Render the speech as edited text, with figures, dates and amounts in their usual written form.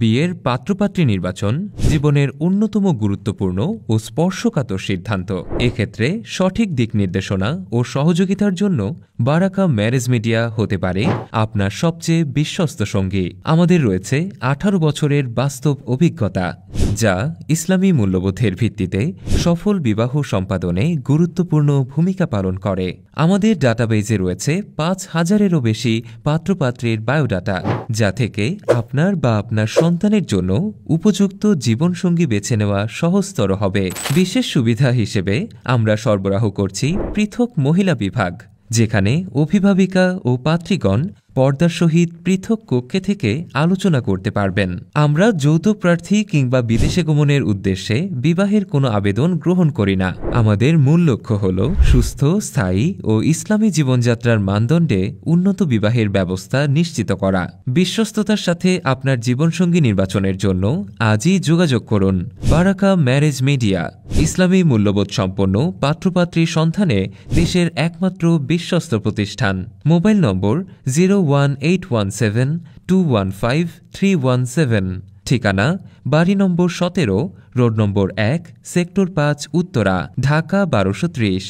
বিয়ের পাত্রপাত্রী নির্বাচন জীবনের অন্যতম গুরুত্বপূর্ণ ও স্পর্শকাতর সিদ্ধান্ত। এক্ষেত্রে সঠিক দিক নির্দেশনা ও সহযোগিতার জন্য বারাকা ম্যারেজ মিডিয়া হতে পারে আপনার সবচেয়ে বিশ্বস্ত সঙ্গী। আমাদের রয়েছে 18 বছরের বাস্তব অভিজ্ঞতা, যা ইসলামী মূল্যবোধের ভিত্তিতে সফল বিবাহ সম্পাদনে গুরুত্বপূর্ণ ভূমিকা পালন করে। আমাদের ডাটাবেজে রয়েছে 5000-এরও বেশি পাত্রপাত্রীর বায়োডাটা, যা থেকে আপনার বা আপনার সন্তানের জন্য উপযুক্ত জীবনসঙ্গী বেছে নেওয়া সহজতর হবে। বিশেষ সুবিধা হিসেবে আমরা সরবরাহ করছি পৃথক মহিলা বিভাগ, যেখানে অভিভাবিকা ও পাত্রীগণ পর্দার সহিত পৃথক কক্ষে থেকে আলোচনা করতে পারবেন। আমরা যৌথ প্রার্থী কিংবা বিদেশে গমনের উদ্দেশ্যে বিবাহের কোনো আবেদন গ্রহণ করি না। আমাদের মূল লক্ষ্য হল সুস্থ, স্থায়ী ও ইসলামী জীবনযাত্রার মানদণ্ডে উন্নত বিবাহের ব্যবস্থা নিশ্চিত করা। বিশ্বস্ততার সাথে আপনার জীবনসঙ্গী নির্বাচনের জন্য আজই যোগাযোগ করুন। বারাকা ম্যারেজ মিডিয়া, ইসলামী মূল্যবোধ সম্পন্ন পাত্রপাত্রী সন্ধানে দেশের একমাত্র বিশ্বস্ত প্রতিষ্ঠান। মোবাইল নম্বর 01817215317। ঠিকানা বাড়ি নম্বর 17, road number 1, sector 5, Uttara, Dhaka 1230।